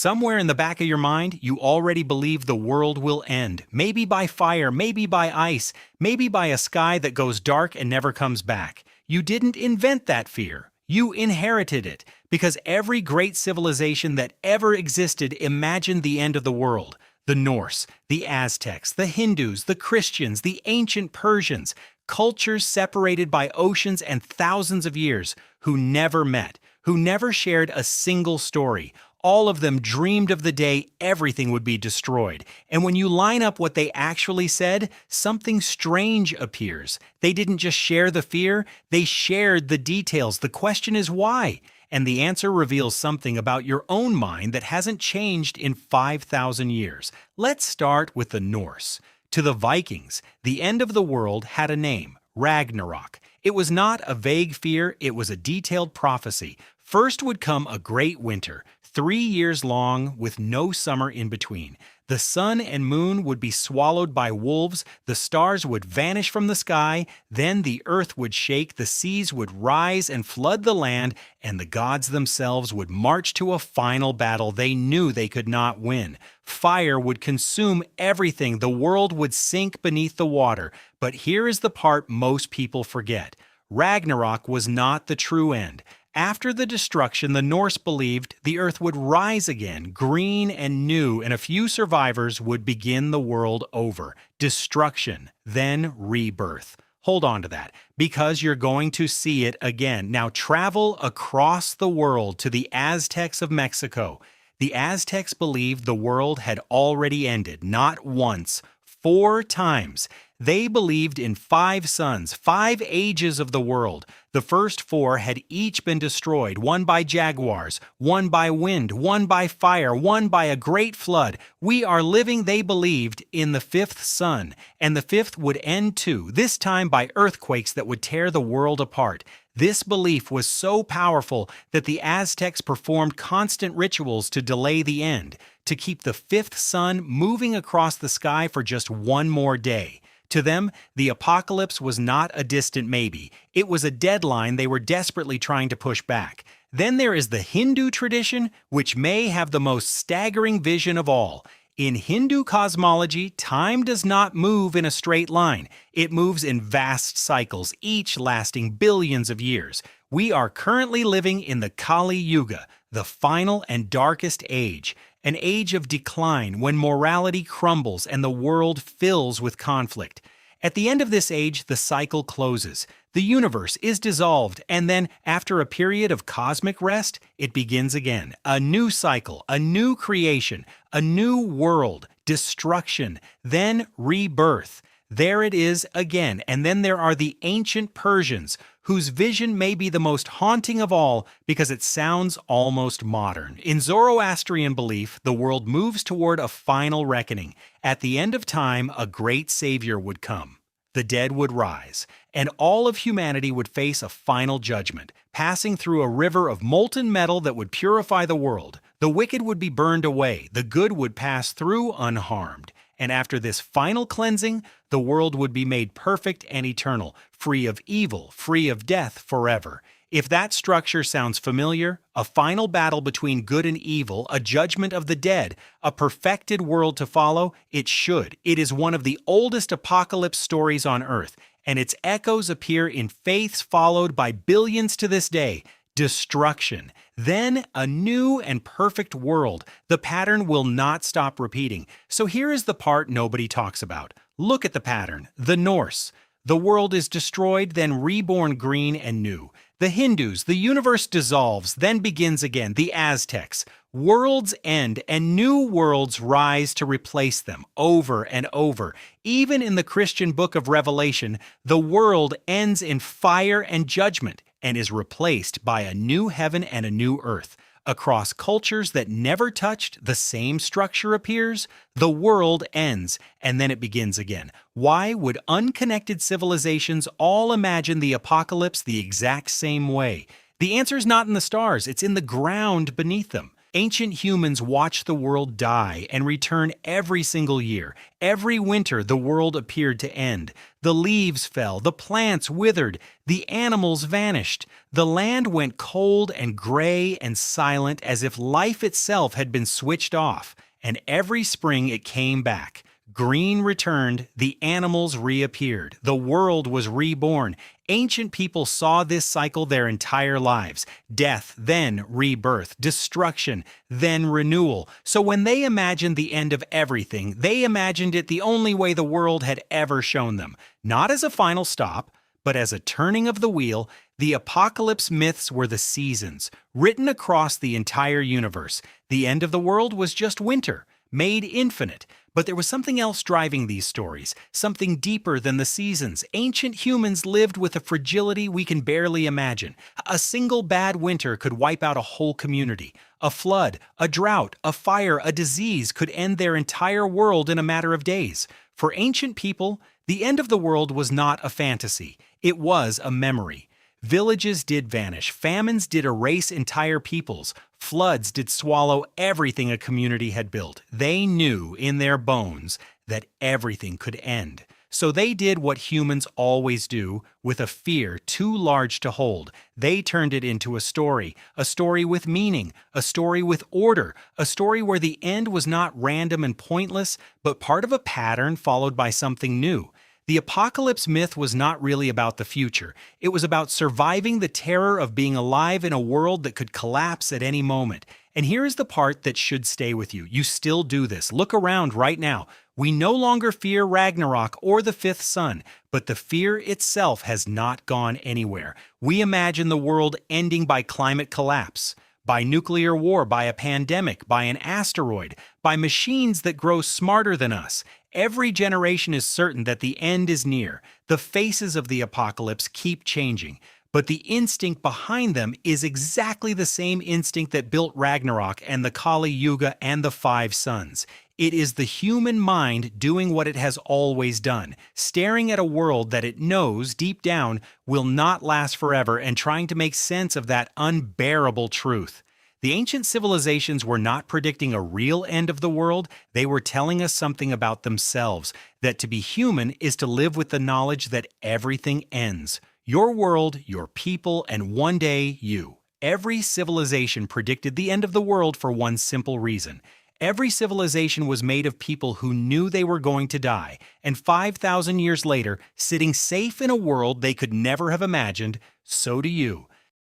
Somewhere in the back of your mind, you already believe the world will end. Maybe by fire, maybe by ice, maybe by a sky that goes dark and never comes back. You didn't invent that fear. You inherited it, because every great civilization that ever existed imagined the end of the world. The Norse, the Aztecs, the Hindus, the Christians, the ancient Persians, cultures separated by oceans and thousands of years, who never met, who never shared a single story. All of them dreamed of the day everything would be destroyed. And when you line up what they actually said, something strange appears. They didn't just share the fear, they shared the details. The question is why? And the answer reveals something about your own mind that hasn't changed in 5,000 years. Let's start with the Norse. To the Vikings, the end of the world had a name, Ragnarök. It was not a vague fear, it was a detailed prophecy. First would come a great winter, 3 years long with no summer in between. The sun and moon would be swallowed by wolves, the stars would vanish from the sky, then the earth would shake, the seas would rise and flood the land, and the gods themselves would march to a final battle they knew they could not win. Fire would consume everything, the world would sink beneath the water. But here is the part most people forget. Ragnarök was not the true end. After the destruction, the Norse believed the earth would rise again, green and new, and a few survivors would begin the world over. Destruction, then rebirth. Hold on to that, because you're going to see it again. Now travel across the world to the Aztecs of Mexico. The Aztecs believed the world had already ended, not once, 4 times. They believed in 5 suns, 5 ages of the world. The first 4 had each been destroyed, one by jaguars, one by wind, one by fire, one by a great flood. We are living, they believed, in the 5th sun, and the 5th would end too, this time by earthquakes that would tear the world apart. This belief was so powerful that the Aztecs performed constant rituals to delay the end, to keep the 5th sun moving across the sky for just one more day. To them, the apocalypse was not a distant maybe. It was a deadline they were desperately trying to push back. Then there is the Hindu tradition, which may have the most staggering vision of all. In Hindu cosmology, time does not move in a straight line. It moves in vast cycles, each lasting billions of years. We are currently living in the Kali Yuga, the final and darkest age. An age of decline when morality crumbles and the world fills with conflict. At the end of this age, the cycle closes. The universe is dissolved, and then, after a period of cosmic rest, it begins again. A new cycle, a new creation, a new world, destruction, then rebirth. There it is again, and then there are the ancient Persians, whose vision may be the most haunting of all because it sounds almost modern. In Zoroastrian belief, the world moves toward a final reckoning. At the end of time, a great savior would come. The dead would rise, and all of humanity would face a final judgment, passing through a river of molten metal that would purify the world. The wicked would be burned away, the good would pass through unharmed. And after this final cleansing, the world would be made perfect and eternal, free of evil, free of death forever. If that structure sounds familiar, a final battle between good and evil, a judgment of the dead, a perfected world to follow, it should. It is one of the oldest apocalypse stories on Earth, and its echoes appear in faiths followed by billions to this day. Destruction. Then a new and perfect world. The pattern will not stop repeating. So here is the part nobody talks about. Look at the pattern. The Norse. The world is destroyed, then reborn green and new. The Hindus, the universe dissolves, then begins again. The Aztecs. Worlds end and new worlds rise to replace them over and over. Even in the Christian book of Revelation, the world ends in fire and judgment and is replaced by a new heaven and a new earth. Across cultures that never touched, the same structure appears. The world ends, and then it begins again. Why would unconnected civilizations all imagine the apocalypse the exact same way? The answer is not in the stars, it's in the ground beneath them. Ancient humans watched the world die and return every single year. Every winter, the world appeared to end. The leaves fell, the plants withered, the animals vanished. The land went cold and gray and silent as if life itself had been switched off. And every spring it came back. Green returned, the animals reappeared, the world was reborn. Ancient people saw this cycle their entire lives. Death, then rebirth, destruction, then renewal. So when they imagined the end of everything, they imagined it the only way the world had ever shown them. Not as a final stop, but as a turning of the wheel. The apocalypse myths were the seasons, written across the entire universe. The end of the world was just winter, made infinite. But there was something else driving these stories, something deeper than the seasons. Ancient humans lived with a fragility we can barely imagine. A single bad winter could wipe out a whole community. A flood, a drought, a fire, a disease could end their entire world in a matter of days. For ancient people, the end of the world was not a fantasy. It was a memory. Villages did vanish, famines did erase entire peoples, floods did swallow everything a community had built. They knew in their bones that everything could end. So they did what humans always do, with a fear too large to hold. They turned it into a story with meaning, a story with order, a story where the end was not random and pointless, but part of a pattern followed by something new. The apocalypse myth was not really about the future. It was about surviving the terror of being alive in a world that could collapse at any moment. And here is the part that should stay with you. You still do this. Look around right now. We no longer fear Ragnarok or the fifth sun, but the fear itself has not gone anywhere. We imagine the world ending by climate collapse, by nuclear war, by a pandemic, by an asteroid, by machines that grow smarter than us. Every generation is certain that the end is near. The faces of the apocalypse keep changing, but the instinct behind them is exactly the same instinct that built Ragnarok and the Kali Yuga and the Five Suns. It is the human mind doing what it has always done, staring at a world that it knows deep down will not last forever and trying to make sense of that unbearable truth. The ancient civilizations were not predicting a real end of the world, they were telling us something about themselves, that to be human is to live with the knowledge that everything ends. Your world, your people, and one day you. Every civilization predicted the end of the world for one simple reason. Every civilization was made of people who knew they were going to die, and 5,000 years later, sitting safe in a world they could never have imagined, so do you.